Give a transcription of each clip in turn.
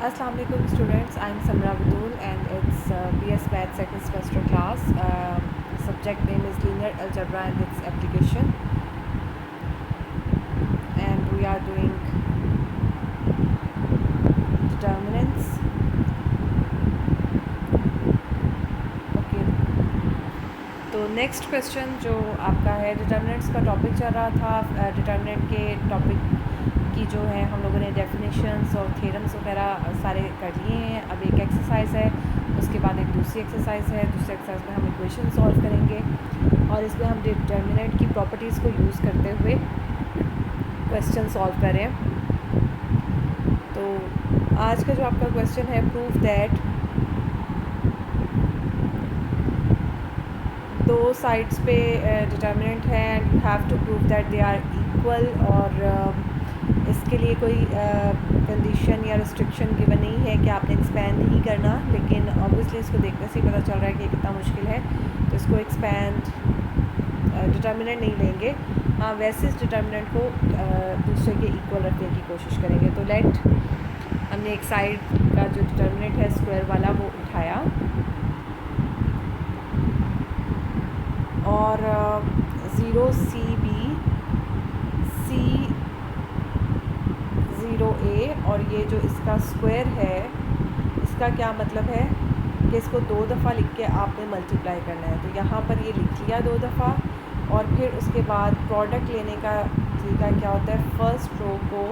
Assalamu alaikum students, I am Samra Batul and it's BS Math second semester class. Subject name is Linear Algebra and its application, and we are doing determinants. Okay, तो next question जो आपका है, determinants का topic चल रहा था। Determinant के topic की जो है हम लोगों ने डेफिनेशंस और थ्योरम्स वगैरह सारे कर लिए हैं। अब एक एक्सरसाइज है, उसके बाद एक दूसरी एक्सरसाइज है। दूसरी एक्सरसाइज में हम इक्वेशन सॉल्व करेंगे और इसमें हम डिटर्मिनेंट की प्रॉपर्टीज़ को यूज़ करते हुए क्वेश्चन सॉल्व करें। तो आज का जो आपका क्वेश्चन है, प्रूव दैट दो साइड्स पे डिटर्मिनेंट है and you have to prove that they are equal. और इसके लिए कोई कंडीशन या रिस्ट्रिक्शन गिवन नहीं है कि आपने एक्सपैंड नहीं करना, लेकिन ऑब्वियसली इसको देखने से ही पता चल रहा है कि कितना मुश्किल है। तो इसको एक्सपैंड डिटर्मिनेंट नहीं लेंगे, हाँ वैसे इस डिटर्मिनेंट को दूसरे के इक्वल रखने की कोशिश करेंगे। तो लेट हमने एक साइड का जो डिटर्मिनेंट है स्क्वायर वाला वो उठाया और 0CB C0A, और ये जो इसका स्क्वायर है इसका क्या मतलब है कि इसको 2 दफ़ा लिख के आपने मल्टीप्लाई करना है। तो यहाँ पर ये लिख लिया 2 दफ़ा, और फिर उसके बाद प्रोडक्ट लेने का तरीका क्या होता है, फर्स्ट रो को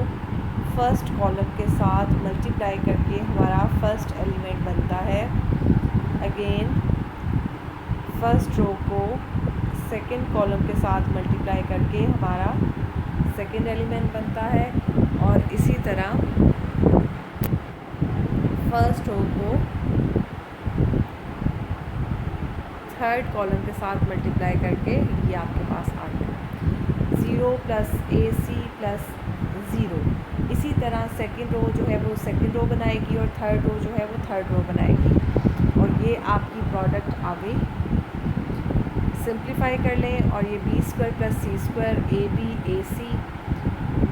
फर्स्ट कॉलम के साथ मल्टीप्लाई करके हमारा फर्स्ट एलिमेंट बनता है। अगेन फर्स्ट रो को सेकंड कॉलम के साथ मल्टीप्लाई करके हमारा सेकंड एलिमेंट बनता है, और इसी तरह फर्स्ट रो को थर्ड कॉलम के साथ मल्टीप्लाई करके ये आपके पास आ गया 0 + AC + 0। इसी तरह सेकंड रो जो है वो सेकंड रो बनाएगी और थर्ड रो जो है वो थर्ड रो बनाएगी, और ये आपकी प्रोडक्ट आ गई। सिंप्लीफाई कर लें और ये b² + c² AB AC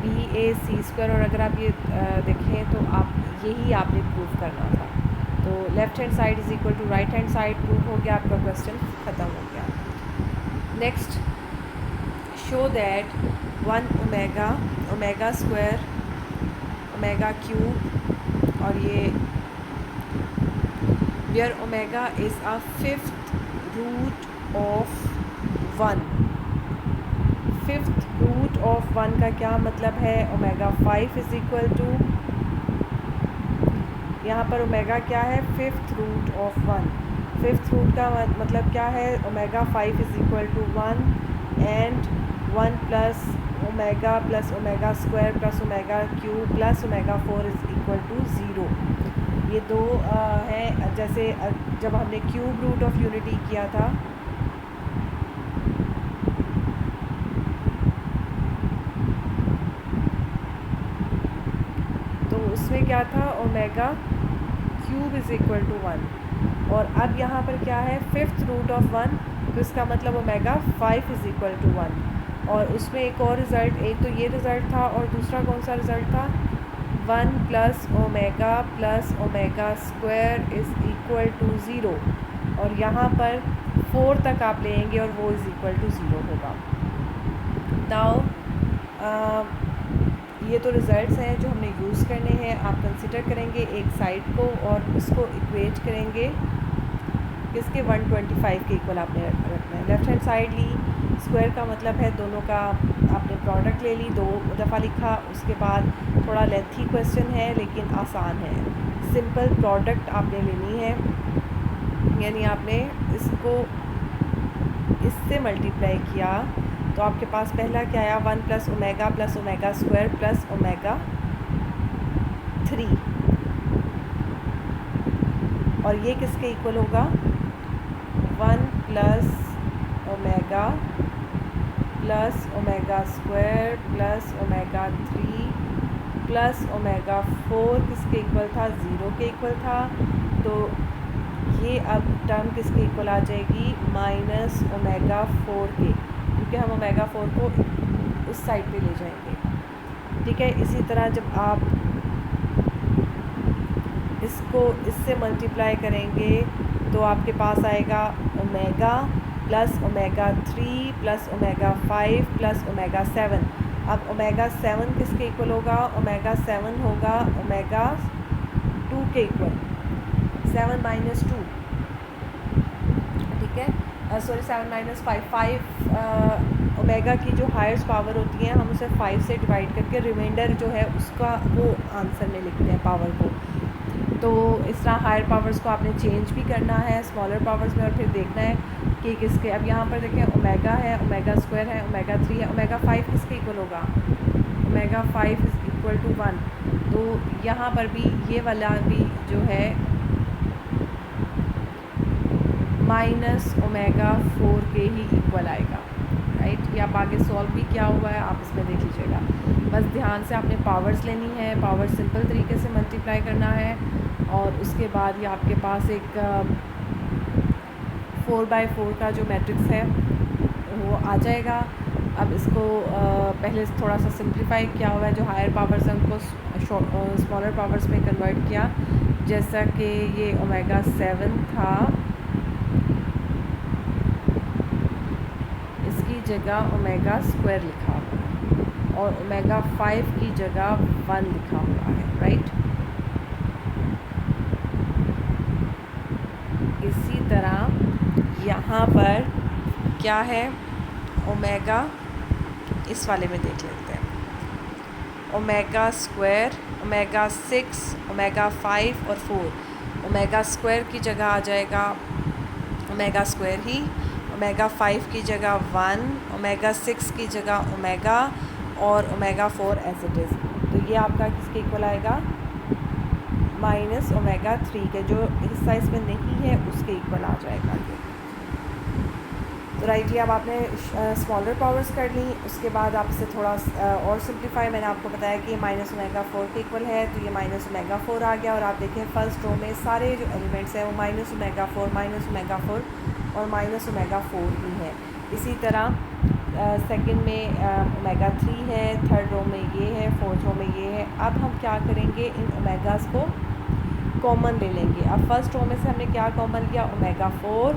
BAC², और अगर आप ये देखें तो आप यही आपने प्रूव करना था। तो left hand side is equal to right hand side prove हो गया, आपका क्वेश्चन ख़त्म हो गया। Next, show that 1 omega omega और ये where omega is a 5th root of 1। 5th root of 1 का क्या मतलब है, ओमेगा5 इज़ इक्वल टू, यहाँ पर ओमेगा क्या है, 5th root of 1। 5th root का मतलब क्या है, omega five is equal to 1 and 1 + omega + ओमेगा² + omega cube + omega four is equal to 0। ये दो हैं, जैसे जब हमने क्यूब रूट ऑफ यूनिटी किया था तो उसमें क्या था, ओमेगा³ इज़ इक्वल टू 1, और अब यहाँ पर क्या है 5th रूट ऑफ 1, तो इसका मतलब ओमेगा5 इज़ इक्वल टू 1। और उसमें एक और रिज़ल्ट, एक तो ये रिज़ल्ट था और दूसरा कौन सा रिज़ल्ट था, 1 + ओमेगा + ओमेगा² इज़ इक्वल टू 0, और यहाँ पर 4 तक आप लेंगे और वो इज़ इक्वल टू 0 होगा। नाउ ये तो रिज़ल्ट्स हैं जो हमने यूज़ करने हैं। आप कंसिडर करेंगे एक साइड को और उसको इक्वेट करेंगे किसके, 125 के इक्वल आपने रखना है। लेफ़्ट हैंड साइड ली, स्क्वायर का मतलब है दोनों का आपने प्रोडक्ट ले ली, 2 दफ़ा लिखा। उसके बाद थोड़ा लेंथी क्वेश्चन है लेकिन आसान है, सिंपल प्रोडक्ट आपने लेनी है, यानी आपने इसको इससे मल्टीप्लाई किया तो आपके पास पहला क्या आया, 1 + ओमेगा + ओमेगा² + ओमेगा3, और ये किसके इक्वल होगा, 1 + ओमेगा + ओमेगा² + ओमेगा3 + ओमेगा4 किसके इक्वल था, 0 के इक्वल था। तो ये अब टर्म किसके इक्वल आ जाएगी, -ओमेगा4 के, क्योंकि हम ओमेगा4 को उस साइड पे ले जाएंगे। ठीक है, इसी तरह जब आप इसको इससे मल्टीप्लाई करेंगे तो आपके पास आएगा omega plus omega 3 plus omega 5 plus omega 7। अब ओमेगा 7 किसके इक्वल होगा? ओमेगा 7 होगा ओमेगा 2 के इक्वल, 7 माइनस 2, ठीक है, सॉरी 7 माइनस 5 ओमेगा की जो हाईएस्ट पावर होती है हम उसे 5 से डिवाइड करके रिमाइंडर जो है उसका वो आंसर में लिखते हैं पावर को। तो इस तरह हायर पावर्स को आपने चेंज भी करना है स्मॉलर पावर्स में और फिर देखना है कि किसके। अब यहाँ पर देखें ओमेगा है, ओमेगा स्क्वायर है, ओमेगा 3 है, ओमेगा 5 किसके इक्वल होगा? Omega 5 is equal to 1। तो यहाँ पर भी ये वाला भी जो है माइनस ओमेगा 4 के ही इक्वल आएगा, राइट। ये आप आगे सॉल्व भी किया हुआ है, आप इसमें देख लीजिएगा। बस ध्यान से आपने पावर्स लेनी है, पावर सिंपल तरीके से मल्टीप्लाई करना है और उसके बाद ये आपके पास एक 4/4 का जो मैट्रिक्स है वो आ जाएगा। अब इसको पहले थोड़ा सा सिंप्लीफाई किया हुआ है, जो हायर पावर्स हैं उनको स्मॉलर पावर्स में कन्वर्ट किया। जैसा कि ये ओमेगा 7 था, इसकी जगह ओमेगा स्क्वायर लिखा हुआ है और ओमेगा 5 की जगह 1 लिखा हुआ है, राइट। इसी तरह यहाँ पर क्या है, ओमेगा इस वाले में देख लेते हैं। ओमेगा स्क्वायर, ओमेगा 6, ओमेगा 5 और 4। ओमेगा स्क्वायर की जगह आ जाएगा ओमेगा स्क्वायर ही, ओमेगा 5 की जगह 1, ओमेगा 6 की जगह ओमेगा और ओमेगा 4 एज इट इज़। तो ये आपका किसके इक्वल आएगा? माइनस ओमेगा 3 के, जो हिस्सा इसमें नहीं है उसके इक्वल आ जाएगा ये। तो राइट, ये अब आपने स्मॉलर पावर्स कर ली। उसके बाद आप इसे थोड़ा और सिंप्लीफाई, मैंने आपको बताया कि माइनस ओमेगा 4 के इक्वल है, तो ये माइनस ओमेगा 4 आ गया। और आप देखें फर्स्ट रो में सारे जो एलिमेंट्स हैं वो माइनस ओमेगा 4 और माइनस ओमेगा 4 ही है। इसी तरह सेकंड में ओमेगा 3 है, थर्ड रो में ये है, फोर्थ रो में ये है। अब हम क्या करेंगे, इन ओमेगास को कॉमन ले लेंगे। अब फर्स्ट रो में से हमने क्या कॉमन लिया? ओमेगा 4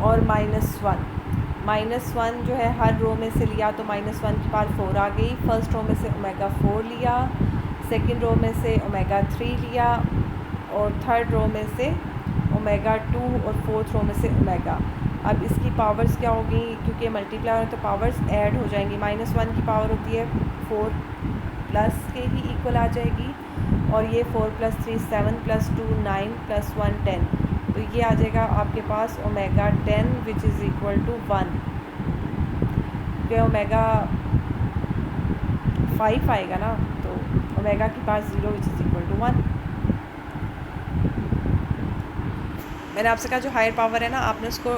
और -1। -1 जो है हर रो में से लिया तो -1 की पावर 4 आ गई। फर्स्ट रो में से ओमेगा 4 लिया, सेकंड रो में से ओमेगा 3 लिया और थर्ड रो में से ओमेगा 2 और फोर्थ रो में से ओमेगा। अब इसकी पावर्स क्या होगी, क्योंकि मल्टीप्लाई हो तो पावर्स ऐड हो जाएंगी। -1 की पावर होती है 4 प्लस के ही इक्वल आ जाएगी और ये 4 + 3 7 + 2 9 + 1 10। तो ये आ जाएगा आपके पास omega 10 which is equal to 1। क्योंकि ओमेगा 5 आएगा ना, तो ओमेगा के पास 0 विच इज़ इक्वल टू 1। मैंने आपसे कहा जो हायर पावर है ना, आपने उसको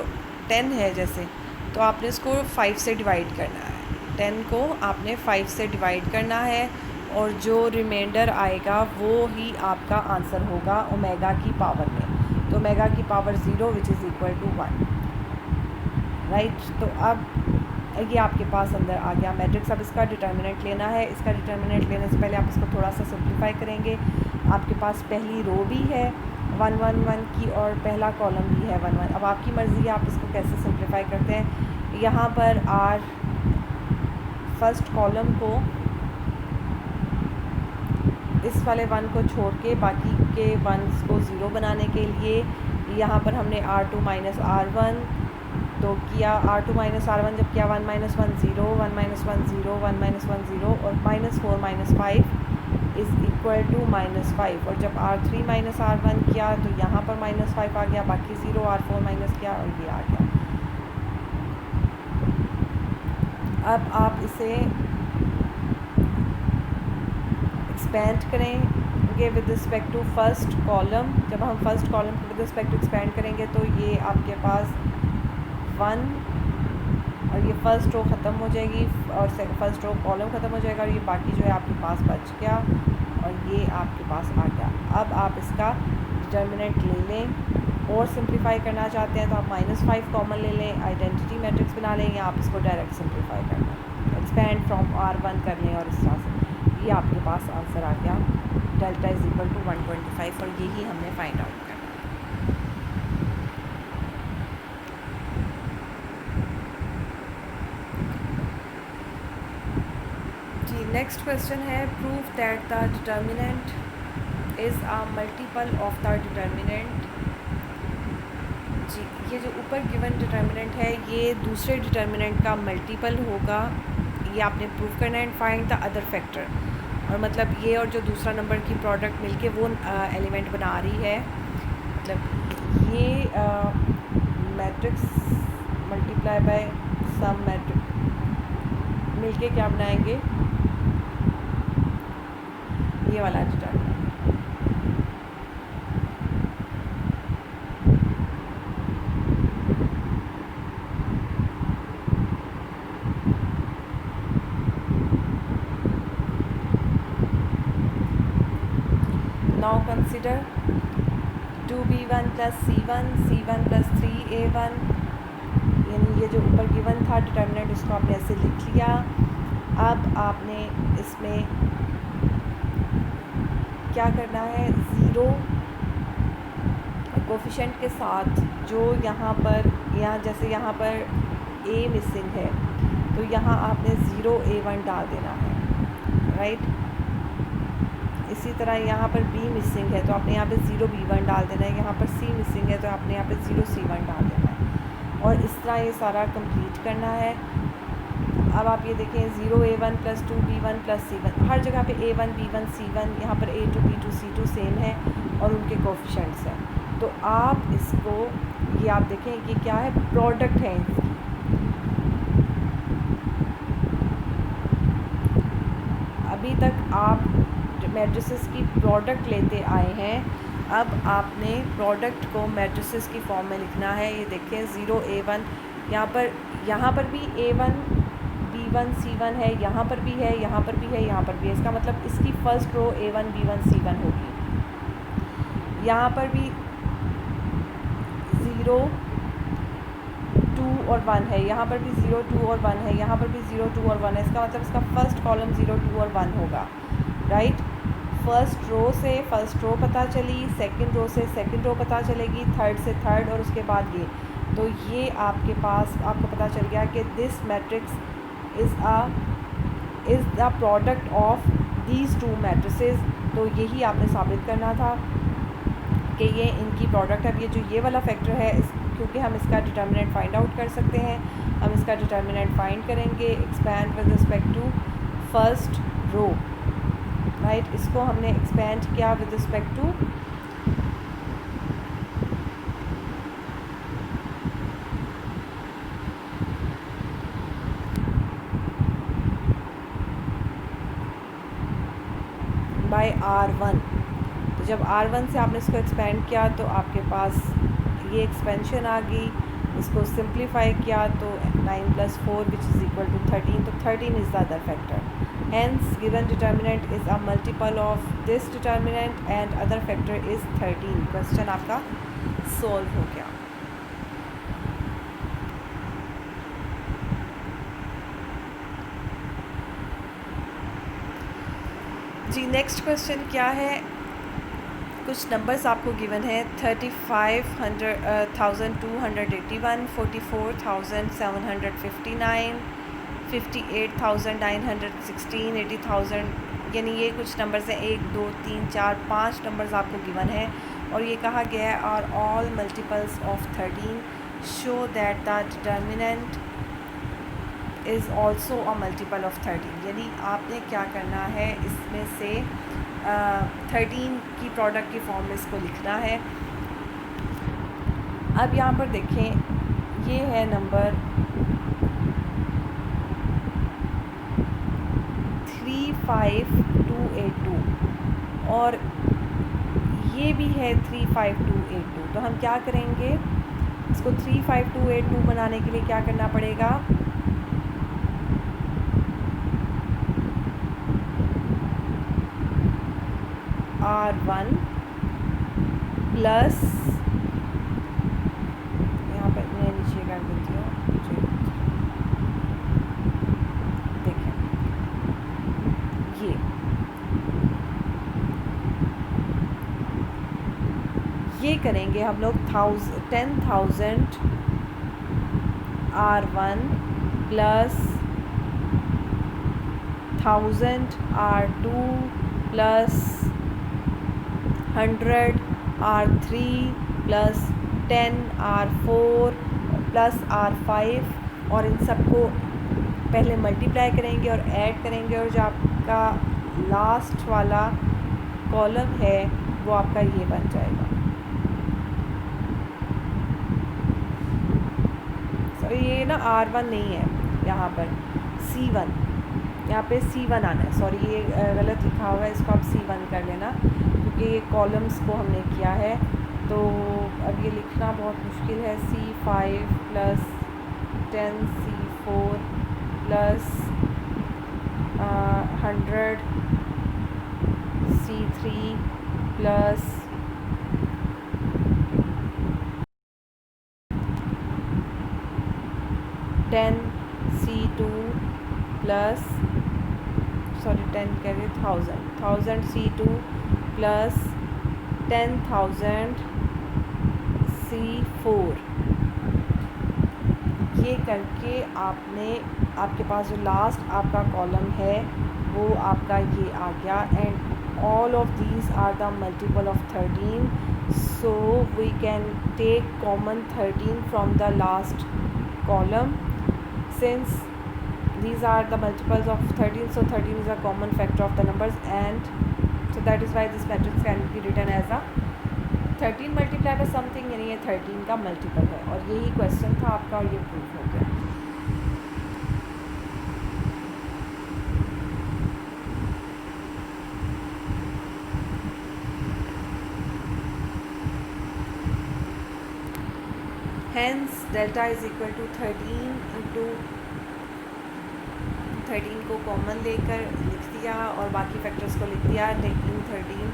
10 है जैसे, तो आपने इसको 5 से डिवाइड करना है। 10 को आपने 5 से डिवाइड करना है और जो रिमाइंडर आएगा वो ही आपका आंसर होगा ओमेगा की पावर में। तो ओमेगा की power 0 which is equal to 1, right. तो अब ये आपके पास अंदर आ गया मैट्रिक्स। अब इसका डिटर्मिनेंट लेना है। इसका डिटर्मिनेंट लेने से पहले आप इसको थोड़ा सा सिंप्लीफाई करेंगे। आपके पास पहली रो भी है 1 1 1 की और पहला कॉलम भी है 1 1। अब आपकी मर्ज़ी है आप इसको कैसे सिंप्लीफाई करते हैं। यहाँ पर आर फर्स्ट कॉलम को इस वाले 1 को छोड़ के बाकी के 1s को 0 बनाने के लिए यहाँ पर हमने R2 - R1 तो किया। R2 - R1 जब किया 1 - 1 0, 1 - 1 0, 1 - 1 0 और -4 - 5 इज़ इक्वल टू -5। और जब R3 - R1 किया तो यहाँ पर -5 आ गया, बाकी 0, R4 माइनस किया और ये आ गया। अब आप इसे एक्सपेंड करेंगे with respect to first column. जब हम फर्स्ट कॉलम को विद रिस्पेक्ट टू एक्सपेंड करेंगे तो ये आपके पास 1 और ये फर्स्ट रो ख़त्म हो जाएगी और फर्स्ट रो कॉलम ख़त्म हो जाएगा और ये बाकी जो है आपके पास बच गया और ये आपके पास आ गया। अब आप इसका डिटर्मिनेंट ले लें और सिंप्लीफाई करना चाहते हैं तो आप -5 कॉमन ले लें, आइडेंटिटी मैट्रिक्स बना लें या आप इसको डायरेक्ट सिंप्लीफाई कर लें, एक्सपेंड फ्रॉम R1 कर लें और इस तरह से। ये आपके पास आंसर आ गया, डेल्टा इज इक्वल टू 125, और यही हमने फाइंड आउट करना। जी नेक्स्ट क्वेश्चन है, prove that the determinant is a multiple of the determinant. जी ये जो ऊपर गिवन डिटर्मिनेंट है ये दूसरे डिटर्मिनेंट का मल्टीपल होगा, ये आपने प्रूव करना है। And find the other factor, और मतलब ये और जो दूसरा नंबर की प्रोडक्ट मिलके वो एलिमेंट बना रही है, मतलब ये matrix multiply by some matrix मिलके क्या बनाएंगे, ये वाला determinant. Now consider 2b1 plus c1 plus 3a1, यानी ये जो ऊपर गिवन था डिटर्मिनेंट उसको आपने ऐसे लिख लिया। अब आपने इसमें क्या करना है, ज़ीरो कोफिशेंट के साथ जो यहाँ पर, यहाँ जैसे यहाँ पर a मिसिंग है तो यहाँ आपने 0a1 डाल देना है, राइट। इसी तरह यहाँ पर b मिसिंग है तो आपने यहाँ पे 0b1 डाल देना है, यहाँ पर c मिसिंग है तो आपने यहाँ पे 0c1 डाल देना है, और इस तरह ये सारा कंप्लीट करना है। अब आप ये देखें 0a1 plus 2b1 plus c1, हर जगह पे a1 b1 c1, यहाँ पर a2 b2 c2 सेम है और उनके कोफिशेंट्स हैं। तो आप इसको, ये आप देखें ये क्या है, प्रोडक्ट है इसकी। अभी तक आप मैट्रिसेस की प्रोडक्ट लेते आए हैं, अब आपने प्रोडक्ट को मैट्रिसेस की फॉर्म में लिखना है। ये देखें 0a1, यहाँ पर भी a1 b1 c1 है, यहाँ पर भी है, यहाँ पर भी है, यहाँ पर भी है। इसका मतलब इसकी first row a1 b1 c1 होगी। यहाँ पर भी 0 2 और 1 है, यहाँ पर भी 0 2 और 1 है, यहाँ पर भी 0 2 और 1 है। इसका मतलब इसका फर्स्ट कॉलम 0 2 और 1 होगा, राइट। फर्स्ट रो से फर्स्ट रो पता चली, सेकंड रो से सेकंड रो पता चलेगी, थर्ड से थर्ड, और उसके बाद ये। तो ये आपके पास आपको पता चल गया कि this matrix is the product of these two matrices. तो यही आपने साबित करना था कि ये इनकी प्रोडक्ट है। अब ये जो ये वाला फैक्टर है क्योंकि हम इसका डिटर्मिनेंट फाइंड आउट कर सकते हैं, हम इसका डिटर्मिनेंट फाइंड करेंगे, expand with respect to first row, right. इसको हमने एक्सपेंड किया with respect to bye R1। तो जब R1 से आपने इसको एक्सपेंड किया तो आपके पास ये एक्सपेंशन आ गई। इसको सिंप्लीफाई किया तो 9 + 4 विच इज़ इक्वल टू 13। तो 13 is the other factor. Hence given determinant is a multiple of this determinant and other factor is 13। Question आपका सॉल्व हो गया। जी नेक्स्ट क्वेश्चन क्या है, कुछ नंबर्स आपको गिवन है 35,281, 44,759, 58,916, 80,000, यानी ये कुछ नंबर्स हैं, 1 2 3 4 5 नंबर्स आपको गिवन है। और ये कहा गया है are all multiples of 13, show that the determinant is also a multiple of 13। यानी आपने क्या करना है, इसमें से 13 की प्रोडक्ट की फॉर्म में इसको लिखना है। अब यहाँ पर देखें, ये है नंबर 35282 और ये भी है 35282। तो हम क्या करेंगे, इसको 35282 बनाने के लिए क्या करना पड़ेगा, R1 प्लस, यहाँ पर मैं नीचे कर देती हूँ, देखें ये ये करेंगे हम लोग 10,000 R1 plus 1000 R2 plus 100 R3 plus 10 R4 plus R5 और इन सबको पहले मल्टीप्लाई करेंगे और ऐड करेंगे, और जो आपका लास्ट वाला कॉलम है वो आपका ये बन जाएगा। सो ये ना R1 नहीं है, यहाँ पर C1, यहाँ पे C1 आना है। सॉरी, ये गलत लिखा हुआ है, इसको आप C1 कर लेना क्योंकि ये कॉलम्स को हमने किया है, तो अब ये लिखना बहुत मुश्किल है। C5 plus 10 C4 plus 100 C3 plus 10 C2 plus 1000 C2 plus 10,000 C4। ये करके आपके पास जो लास्ट आपका कॉलम है वो आपका ये आ गया, and all of these are the multiple of 13, so we can take common 13 from the last column since these are the multiples of 13, so 13 is a common factor of the numbers, and so that is why this matrix can be written as a 13 multiplied by something, यानी ये 13 का multiple है। और यही question था आपका और ये प्रूफ हो गया। Hence delta is equal to 13 into 13 को कॉमन लेकर लिख दिया और बाकी फैक्टर्स को लिख दिया, taking 13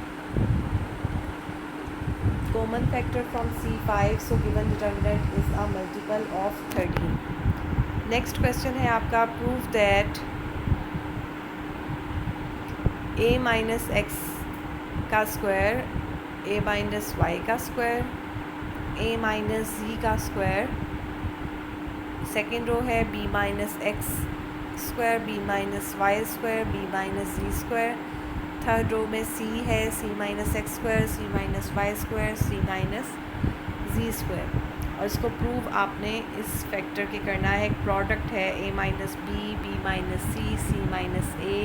common factor from C5, so given determinant is a multiple of 13। Next question है आपका, prove that a minus x का स्क्वायर a माइनस वाई का स्क्वायर a माइनस जी का स्क्वायर, सेकेंड रो है b minus x square b minus y square b minus z square, third row में c है c minus x square c minus y square c minus z square. और इसको prove आपने इस factor के करना है, एक प्रोडक्ट है a minus b b minus c c minus a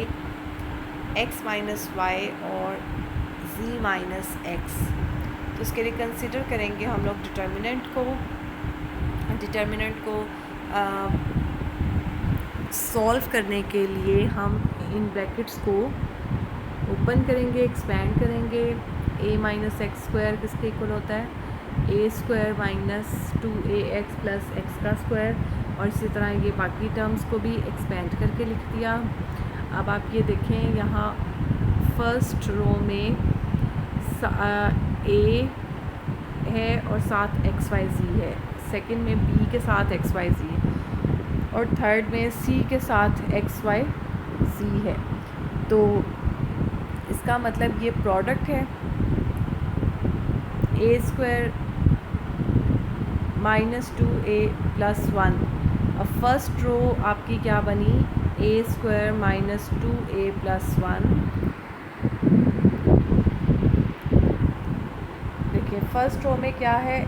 x minus y और z माइनस एक्स। तो इसके लिए कंसिडर करेंगे हम लोग डिटर्मिनेंट को सॉल्व करने के लिए हम इन ब्रैकेट्स को ओपन करेंगे, एक्सपैंड करेंगे। a माइनस एक्स स्क्वायर किसके इक्वल होता है a square minus 2ax plus x का स्क्वायर, और इसी तरह ये बाकी टर्म्स को भी एक्सपैंड करके लिख दिया। अब आप ये देखें, यहाँ फर्स्ट रो में a है और साथ एक्स वाई जी है, सेकंड में b के साथ एक्स वाई जी है, और थर्ड में c के साथ एक्स वाई जी है। तो इसका मतलब ये प्रोडक्ट है a square minus 2a plus 1। अब फर्स्ट रो आपकी क्या बनी, a square minus 2a plus 1। देखिए फर्स्ट रो में क्या है,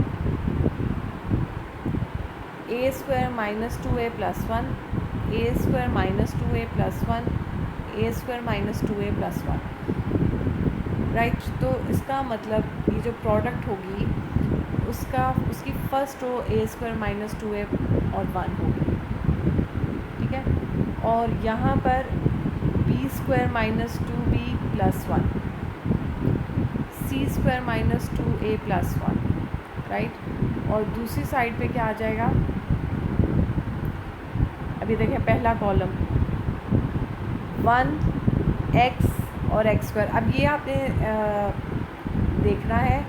a square minus 2a plus 1, a square minus 2a plus 1, a square minus 2a plus 1, right. तो इसका मतलब ये जो प्रोडक्ट होगी उसकी first row a square minus 2a और 1 होगी, ठीक है। और यहाँ पर b square minus 2b plus 1, c square minus 2a plus 1, right. और दूसरी साइड पे क्या आ जाएगा, अभी देखें पहला कॉलम 1x और एक्स स्क्वायर। अब ये आपने देखना है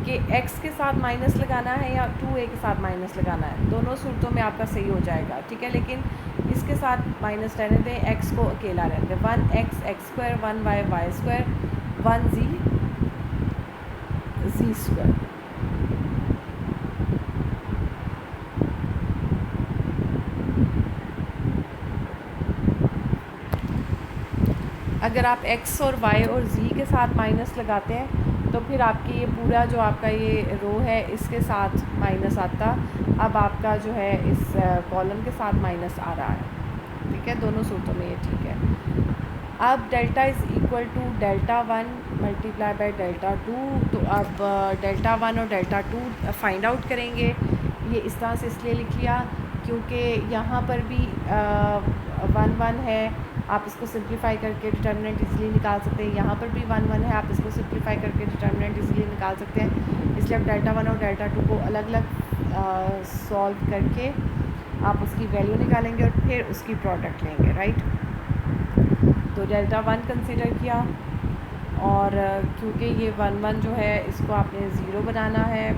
कि x के साथ माइनस लगाना है या 2a के साथ माइनस लगाना है, दोनों सूरतों में आपका सही हो जाएगा, ठीक है। लेकिन इसके साथ माइनस रहने दें, x को अकेला रहने दें। 1x x square, 1y y square, 1z z square, अगर आप x और y और z के साथ माइनस लगाते हैं तो फिर आपकी ये पूरा जो आपका ये रो है इसके साथ माइनस आता, अब आपका जो है इस कॉलम के साथ माइनस आ रहा है। ठीक है, दोनों सूत्रों में ये ठीक है। अब delta is equal to delta 1 multiply by delta 2, तो अब डेल्टा 1 और डेल्टा 2 फाइंड आउट करेंगे। ये इस तरह से इसलिए लिख लिया क्योंकि यहाँ पर भी 1 1 है, आप इसको सिंप्लीफाई करके डिटर्मिनेंट इजीली निकाल सकते हैं। यहाँ पर भी 1 1 है, आप इसको सिंप्लीफाई करके डिटर्मिनेंट इजीली निकाल सकते हैं। इसलिए आप डेल्टा 1 और डेल्टा 2 को अलग अलग सॉल्व करके आप उसकी वैल्यू निकालेंगे और फिर उसकी प्रोडक्ट लेंगे, राइट। तो डेल्टा 1 कंसीडर किया और क्योंकि ये 1 1 जो है इसको आपने ज़ीरो बनाना है,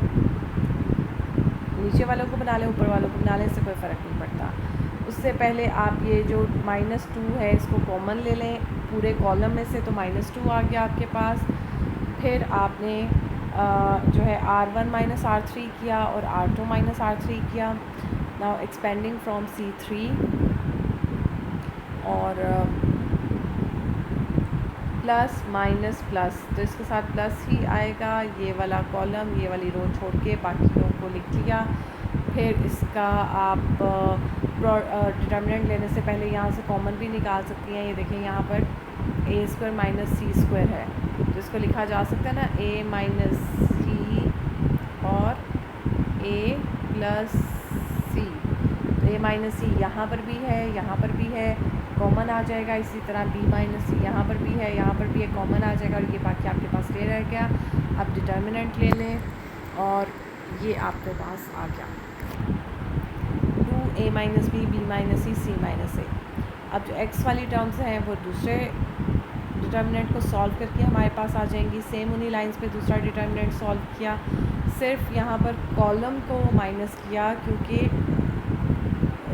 नीचे वालों को बना लें ऊपर वालों को बना लें, इससे कोई फ़र्क नहीं पड़ता। उससे पहले आप ये जो -2 है इसको कॉमन ले लें पूरे कॉलम में से, तो -2 आ गया आपके पास। फिर आपने जो है R1 - R3 किया और R2 - R3 किया। नाउ एक्सपेंडिंग फ्रॉम C3 और प्लस माइनस प्लस, तो इसके साथ प्लस ही आएगा। ये वाला कॉलम ये वाली रो छोड़ के बाकी रो को लिख लिया। फिर इसका आप डिटर्मिनेंट लेने से पहले यहाँ से कॉमन भी निकाल सकती हैं। ये देखें यहाँ पर a² - c² है, तो इसको लिखा जा सकता है ना a - c और a + c। तो a - c यहाँ पर भी है, यहाँ पर भी है, कॉमन आ जाएगा। इसी तरह b - c यहाँ पर भी है, यहाँ पर भी है, कॉमन आ जाएगा और ये बाकी आपके पास ये रह गया। अब डिटर्मिनेंट ले लें और ये आपके पास आ गया 2a - b, b - c, c - a। अब जो x वाली टर्म्स हैं वो दूसरे डिटर्मिनेंट को सॉल्व करके हमारे पास आ जाएंगी। सेम उन्हीं लाइंस पे दूसरा डिटर्मिनेंट सॉल्व किया, सिर्फ यहाँ पर कॉलम को माइनस किया क्योंकि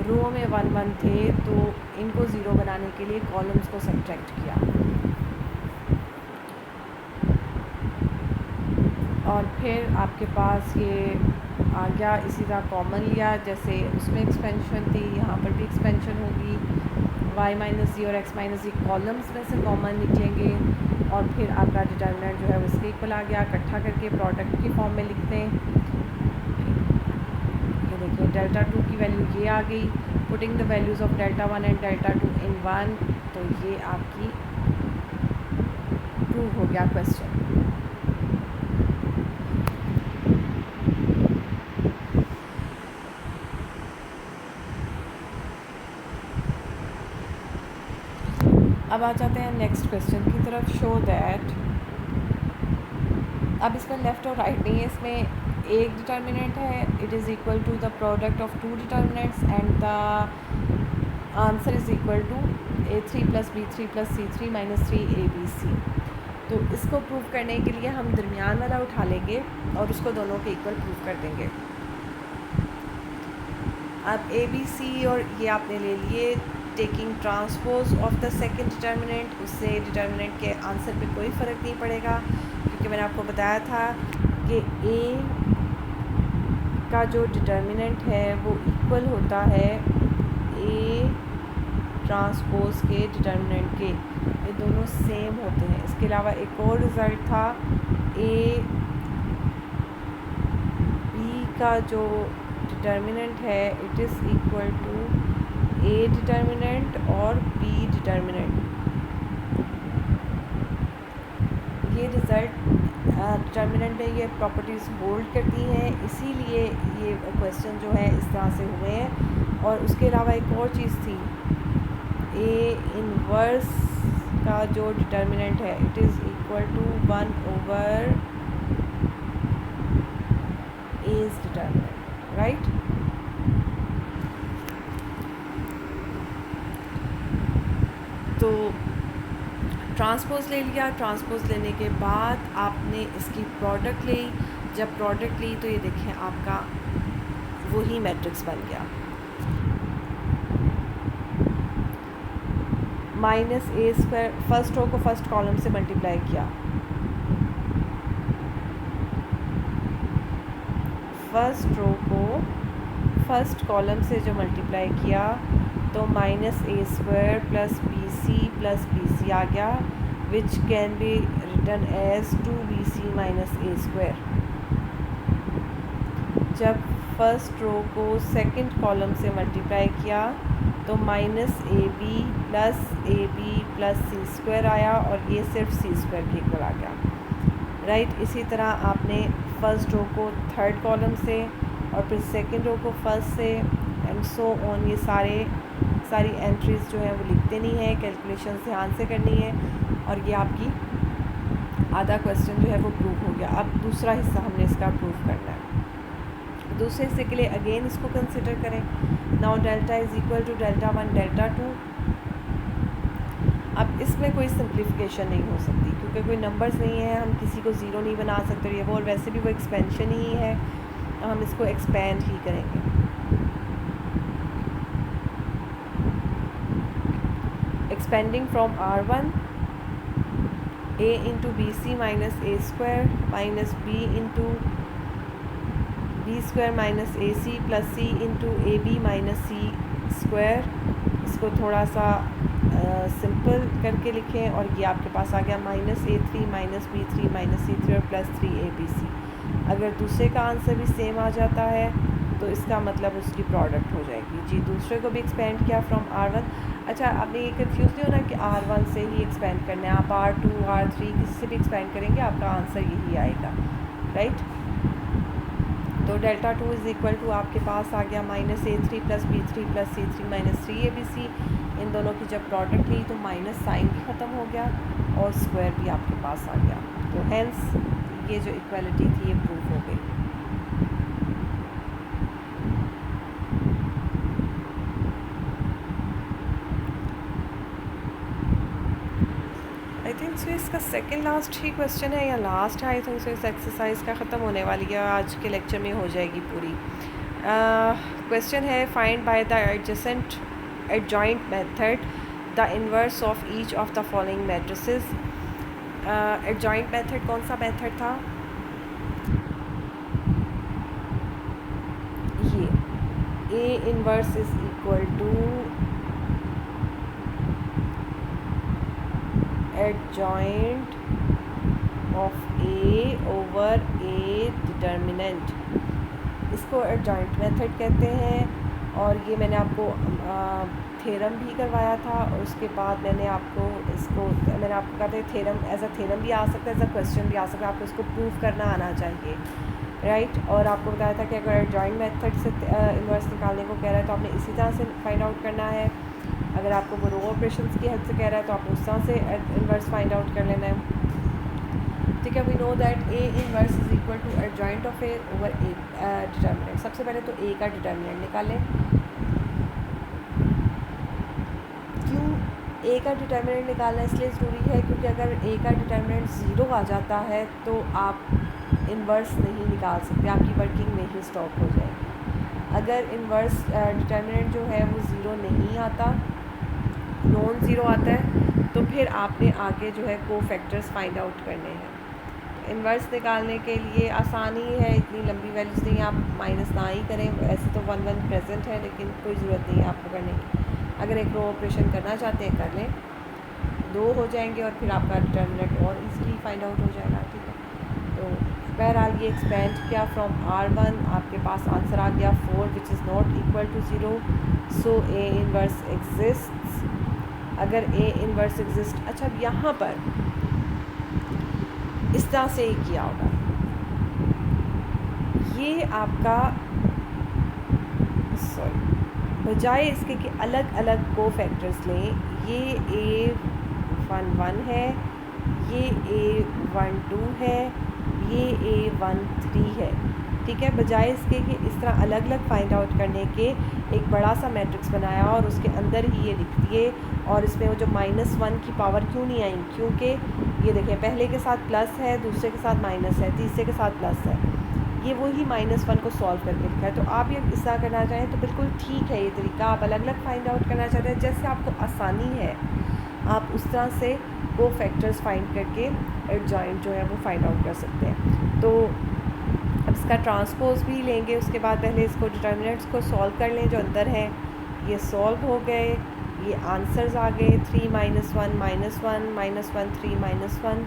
रो में 1 1 थे, तो इनको ज़ीरो बनाने के लिए कॉलम्स को सब्ट्रैक्ट किया। और फिर आपके पास ये आ गया। इसी तरह कॉमन लिया, जैसे उसमें एक्सपेंशन थी यहाँ पर भी एक्सपेंशन होगी। y - z और x - z कॉलम्स में से कॉमन निकलेंगे और फिर आपका डिटर्मिनेंट जो है वो इसके इक्वल आ गया। इकट्ठा करके प्रोडक्ट की फॉर्म में लिखते हैं। ये देखिए डेल्टा 2 की वैल्यू ये आ गई। Putting the values of delta 1 and delta 2 इन 1, तो ये आपकी प्रूव हो गया क्वेश्चन। अब आ जाते हैं नेक्स्ट क्वेश्चन की तरफ। शो दैट, अब इसमें लेफ़्ट और राइट नहीं है, इसमें एक डिटर्मिनेंट है, it is equal to the product of 2 determinants and the answer is equal to a3 + b3 + c3 - 3abc। तो इसको प्रूव करने के लिए हम दरमियान वाला उठा लेंगे और उसको दोनों के इक्वल प्रूव कर देंगे। अब abc और ये आपने ले लिए taking transpose of the second determinant, उससे डिटर्मिनेंट के आंसर पे कोई फ़र्क नहीं पड़ेगा क्योंकि मैंने आपको बताया था कि a का जो डिटर्मिनेंट है वो इक्वल होता है a ट्रांसपोज के डिटर्मिनेंट के, ये दोनों सेम होते हैं। इसके अलावा एक और रिज़ल्ट था a b का जो डिटर्मिनेंट है it is equal to a determinant और b डिटर्मिनेंट। ये रिज़ल्ट डिटर्मिनेंट में ये प्रॉपर्टीज़ होल्ड करती हैं, इसीलिए ये क्वेश्चन जो है इस तरह से हुए हैं। और उसके अलावा एक और चीज़ थी, a इनवर्स का जो डिटर्मिनेंट है it is equal to 1/a's determinant, right. तो ट्रांसपोज ले लिया, ट्रांसपोज लेने के बाद आपने इसकी प्रोडक्ट ली। जब प्रोडक्ट ली तो ये देखें आपका वही मैट्रिक्स बन गया। -a², फर्स्ट रो को फर्स्ट कॉलम से मल्टीप्लाई किया, फर्स्ट रो को फर्स्ट कॉलम से जो मल्टीप्लाई किया तो -a² + bc c plus b c आ गया, which can be written as 2bc minus a square. जब फर्स्ट रो को सेकंड कॉलम से मल्टीप्लाई किया तो minus a b plus c square आया और ये सिर्फ सी स्क्वायर के इक्वल आ गया, राइट। इसी तरह आपने फर्स्ट रो को थर्ड कॉलम से और फिर सेकंड रो को फर्स्ट से एंड सो ऑन, ये सारी एंट्रीज जो है वो लिखते नहीं है, कैलकुलेशन ध्यान से करनी है और ये आपकी आधा क्वेश्चन जो है वो प्रूव हो गया। अब दूसरा हिस्सा हमने इसका प्रूव करना है। दूसरे हिस्से के लिए अगेन इसको कंसिडर करें। Now delta is equal to delta 1 delta 2। अब इसमें कोई सिंप्लीफिकेशन नहीं हो सकती क्योंकि कोई नंबर्स नहीं है, हम किसी को ज़ीरो नहीं बना सकते ये वो, और वैसे भी वो एक्सपेंशन ही है, हम इसको एक्सपेंड ही करेंगे। Expanding from R1 a into b c minus a square minus b into b square minus a c plus c into a b minus c square. इसको थोड़ा सा सिंपल करके लिखें और ये आपके पास आ गया minus A3 minus B3 minus C3 और प्लस 3ABC। अगर दूसरे का आंसर भी सेम आ जाता है तो इसका मतलब उसकी प्रोडक्ट हो जाएगी। जी, दूसरे को भी एक्सपेंड किया फ्रॉम R1। अच्छा, आपने ये कंफ्यूज नहीं होना कि R1 से ही एक्सपेंड करना है, आप R2 R3 किसी से भी एक्सपेंड करेंगे आपका आंसर यही आएगा, राइट। तो डेल्टा 2 इज़ इक्वल टू आपके पास आ गया minus A3 plus B3 plus C3 minus 3ABC। इन दोनों की जब प्रोडक्ट ली तो माइनस साइन भी ख़त्म हो गया और स्क्वायर भी आपके पास आ गया। तो हेंस ये जो इक्वालिटी थी ये प्रूव हो गई। आई थिंक सो इसका सेकंड लास्ट ही क्वेश्चन है या लास्ट है, आई थिंक सो इस एक्सरसाइज का ख़त्म होने वाली है, आज के लेक्चर में हो जाएगी पूरी। क्वेश्चन है find by the adjoint method the inverse of each of the following matrices। adjoint method कौन सा मेथड था? ये A inverse is equal to adjoint of A over A determinant, इसको adjoint मेथड कहते हैं। और ये मैंने आपको थ्योरम भी करवाया था और उसके बाद मैंने आपको कहा था थ्योरम एज अ थ्योरम भी आ सकता है, एज अ क्वेश्चन भी आ सकता है, आपको इसको प्रूव करना आना चाहिए, राइट। और आपको बताया था कि अगर एडजॉइंट मेथड से इन्वर्स निकालने को कह रहा है तो आपने इसी तरह से फाइंड आउट करना है। अगर आपको वो रो ऑपरेशंस की हेल्प से कह रहा है तो आपको उस तरह से इन्वर्स फाइंड आउट कर लेना है, ठीक है। We know that A inverse is equal to adjoint of A over A determinant. सबसे पहले तो A का डिटर्मिनेंट निकालें। क्यों A का डिटर्मिनेंट निकालना इसलिए ज़रूरी है क्योंकि अगर A का डिटर्मिनेंट ज़ीरो आ जाता है तो आप इन्वर्स नहीं निकाल सकते, आपकी वर्किंग में ही स्टॉप हो जाएगी। अगर इन्वर्स डिटर्मिनेंट जो है वो ज़ीरो नहीं आता, नॉन ज़ीरो आता है, तो फिर आपने आगे जो है कोफैक्टर्स फाइंड आउट करने हैं। इन्वर्स निकालने के लिए आसानी है, इतनी लंबी वैल्यूज़ नहीं, आप माइनस ना ही करें। ऐसे तो 1 1 प्रेजेंट है लेकिन कोई ज़रूरत नहीं है आपको करने की। अगर एक रो ऑपरेशन करना चाहते हैं कर लें, 2 हो जाएंगे और फिर आपका डिटर्मिनेंट और इजीली फाइंड आउट हो जाएगा, ठीक है। तो बहरहाल ये एक्सपेंड किया फ्रॉम R1, आपके पास आंसर आ गया 4 which is not equal to 0, so A inverse exists. अगर A इनवर्स एग्जिस्ट, अच्छा अब यहाँ पर इस तरह से ही किया होगा, ये आपका बजाय इसके कि अलग अलग कोफैक्टर्स लें, ये A11 है, ये A12 है, ये A13 है, ठीक है। बजाय इसके कि इस तरह अलग अलग फाइंड आउट करने के एक बड़ा सा मैट्रिक्स बनाया और उसके अंदर ही ये लिख दिए, और इसमें वो जो -1 की पावर क्यों नहीं आई, क्योंकि ये देखें पहले के साथ प्लस है, दूसरे के साथ माइनस है, तीसरे के साथ प्लस है, ये वही -1 को सॉल्व करके लिखा है। तो आप ये इस तरह करना चाहें तो बिल्कुल ठीक है ये तरीका, आप अलग अलग फाइंड आउट करना चाहते हैं, जैसे आपको आसानी है आप उस तरह से वो फैक्टर्स फाइंड करके एडजॉइंट जो है वो फाइंड आउट कर सकते हैं। तो अब इसका ट्रांसपोज भी लेंगे, उसके बाद पहले इसको डिटर्मिनेंट्स को सॉल्व कर लें जो अंदर हैं, ये सॉल्व हो गए। ये आंसर्स आ गए 3 -1 -1 -1 3 -1,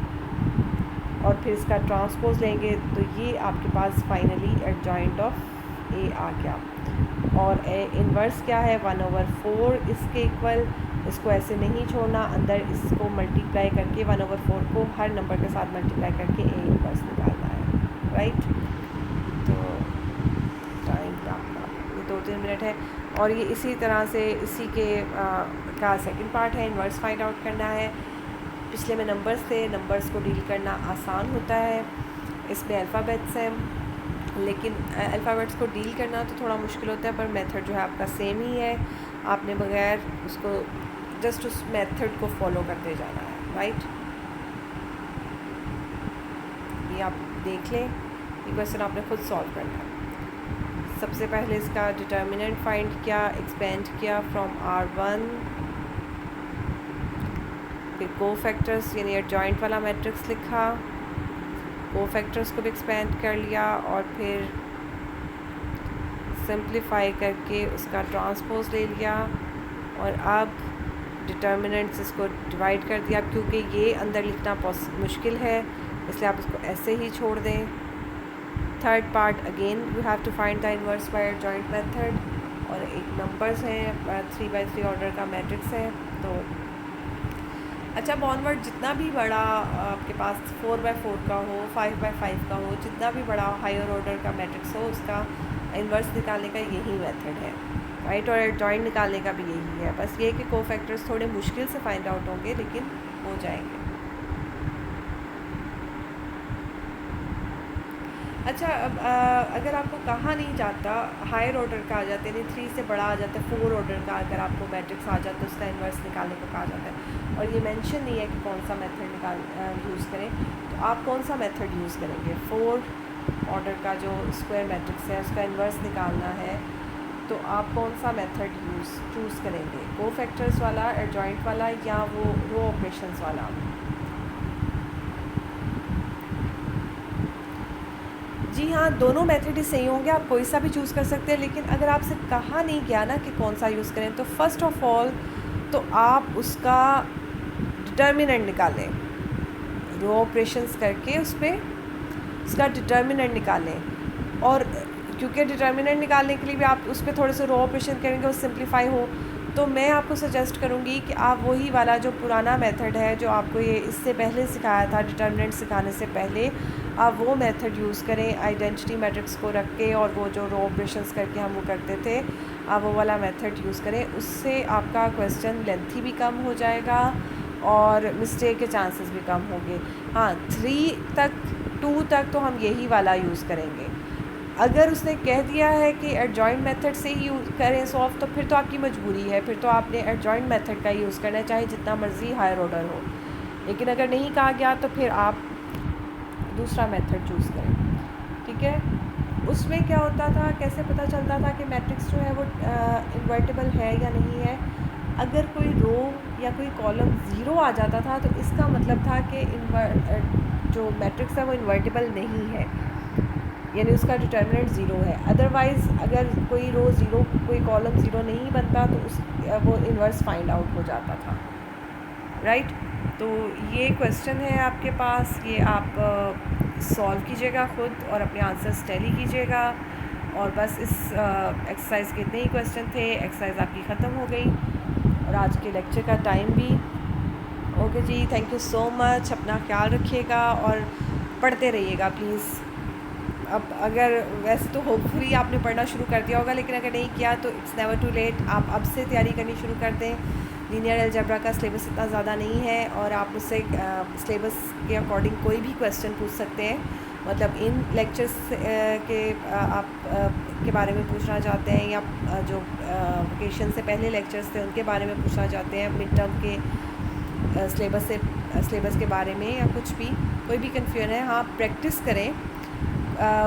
और फिर इसका ट्रांसपोज लेंगे तो ये आपके पास फाइनली एडजॉइंट ऑफ ए आ गया। और ए इन्वर्स क्या है 1/4 इसके इक्वल। इसको ऐसे नहीं छोड़ना, अंदर इसको मल्टीप्लाई करके 1/4 को हर नंबर के साथ मल्टीप्लाई करके ए इन्वर्स निकालना है, राइट। तो टाइम आपका ये 2-3 मिनट है। और ये इसी तरह से इसी के का सेकंड पार्ट है, इन्वर्स फाइंड आउट करना है। पिछले में नंबर्स थे, नंबर्स को डील करना आसान होता है, इसमें अल्फ़ाबेट्स हैं, लेकिन अल्फ़ाबेट्स को डील करना तो थोड़ा मुश्किल होता है, पर मेथड जो है आपका सेम ही है। आपने बगैर उसको जस्ट उस मेथड को फॉलो करते जाना है, राइट। ये आप देख लें, ये क्वेश्चन आपने खुद सॉल्व करना है। सबसे पहले इसका डिटर्मिनेंट फाइंड किया, एक्सपेंड किया फ्रॉम R1, फिर कोफैक्टर्स यानी एडजॉइंट वाला मैट्रिक्स लिखा, कोफैक्टर्स को भी एक्सपेंड कर लिया, और फिर सिंप्लीफाई करके उसका ट्रांसपोज ले लिया, और अब डिटर्मिनेंट्स इसको डिवाइड कर दिया। क्योंकि ये अंदर लिखना मुश्किल है इसलिए आप इसको ऐसे ही छोड़ दें। Third part again you have to find the inverse by adjoint method, और एक नंबर्स हैं 3x3 ऑर्डर का मैट्रिक्स है। तो अच्छा, बॉनवर्ड जितना भी बड़ा आपके पास 4x4 का हो, 5x5 का हो, जितना भी बड़ा हायर ऑर्डर का मैट्रिक्स हो, उसका इन्वर्स निकालने का यही मेथड है, राइट। और एडजॉइंट निकालने का भी यही है। बस ये कि कोफैक्टर्स थोड़े मुश्किल से फाइंड आउट होंगे, लेकिन हो जाएंगे। अच्छा, अब अगर आपको कहा नहीं जाता, हायर ऑर्डर का आ जाता है, यानी 3 से बड़ा आ जाता है, 4 ऑर्डर का अगर आपको मैट्रिक्स आ जाता है, उसका इन्वर्स निकालने को कहा जाता है, और ये मेंशन नहीं है कि कौन सा मेथड यूज़ करें, तो आप कौन सा मेथड यूज़ करेंगे? 4 ऑर्डर का जो स्क्वायर मैट्रिक्स है उसका इन्वर्स निकालना है, तो आप कौन सा मेथड चूज़ करेंगे? कोफैक्टर्स वाला, एडजॉइंट वाला, या वो रो ऑपरेशंस वाला? जी हाँ, दोनों मेथड ही सही होंगे, आप कोई सा भी चूज़ कर सकते हैं। लेकिन अगर आपसे कहा नहीं गया ना कि कौन सा यूज़ करें, तो फर्स्ट ऑफ ऑल तो आप उसका डिटर्मिनेंट निकालें, रो ऑपरेशंस करके उस पर उसका डिटर्मिनेंट निकालें। और क्योंकि डिटर्मिनेंट निकालने के लिए भी आप उस पर थोड़े से रो ऑपरेशन करेंगे, वो सिंप्लीफाई हो, तो मैं आपको सजेस्ट करूँगी कि आप वही वाला जो पुराना मेथड है, जो आपको ये इससे पहले सिखाया था, डिटर्मिनेंट सिखाने से पहले, आप वो मेथड यूज़ करें आइडेंटिटी मैट्रिक्स को रख के, और वो जो रो ऑपरेशंस करके हम वो करते थे, आप वो वाला मेथड यूज़ करें। उससे आपका क्वेश्चन लेंथी भी कम हो जाएगा और मिस्टेक के चांसेस भी कम होंगे। हाँ, 2 तक तो हम यही वाला यूज़ करेंगे। अगर उसने कह दिया है कि एडजॉइंट मेथड से ही यूज़ करें सॉल्व, तो फिर तो आपकी मजबूरी है, फिर तो आपने एडजॉइंट मेथड का यूज़ करना है, चाहे जितना मर्ज़ी हायर ऑर्डर हो। लेकिन अगर नहीं कहा गया तो फिर आप दूसरा मेथड चूज़ करें, ठीक है। उसमें क्या होता था, कैसे पता चलता था कि मैट्रिक्स जो है वो इन्वर्टिबल है या नहीं है? अगर कोई रो या कोई कॉलम ज़ीरो आ जाता था तो इसका मतलब था कि जो मैट्रिक्स है वो इन्वर्टिबल नहीं है, यानी उसका डिटर्मिनेंट ज़ीरो है। अदरवाइज़ अगर कोई रो ज़ीरो, कोई कॉलम ज़ीरो नहीं बनता तो वो इन्वर्स फाइंड आउट हो जाता था, राइट। तो ये क्वेश्चन है आपके पास, ये आप सॉल्व कीजिएगा खुद और अपने आंसर्स टैली कीजिएगा। और बस इस एक्सरसाइज के इतने ही क्वेश्चन थे। एक्सरसाइज आपकी ख़त्म हो गई और आज के लेक्चर का टाइम भी। ओके जी, थैंक यू सो मच। अपना ख्याल रखिएगा और पढ़ते रहिएगा प्लीज़। अब अगर वैसे तो होपफुली आपने पढ़ना शुरू कर दिया होगा, लेकिन अगर नहीं किया तो इट्स नेवर टू लेट। आप अब से तैयारी करनी शुरू कर दें। लीनियर अलजेब्रा का सिलेबस इतना ज़्यादा नहीं है और आप मुझसे सिलेबस के अकॉर्डिंग कोई भी क्वेश्चन पूछ सकते हैं। मतलब इन लेक्चर्स के आप के बारे में पूछना चाहते हैं, या जो वेकेशन से पहले लेक्चर्स थे उनके बारे में पूछना चाहते हैं, मिड टर्म के सिलेबस के बारे में, या कुछ भी, कोई भी कन्फ्यूजन है, हाँ प्रैक्टिस करें।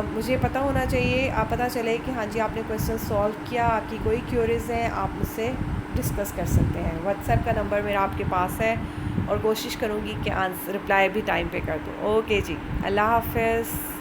मुझे पता होना चाहिए, आप पता चले कि हाँ जी आपने क्वेश्चन सॉल्व किया। आपकी कोई क्यूरीज़ हैं आप मुझसे डिस्कस कर सकते हैं। व्हाट्सएप का नंबर मेरा आपके पास है और कोशिश करूँगी कि आंसर रिप्लाई भी टाइम पे कर दूँ। ओके जी, अल्लाह हाफ़िज़।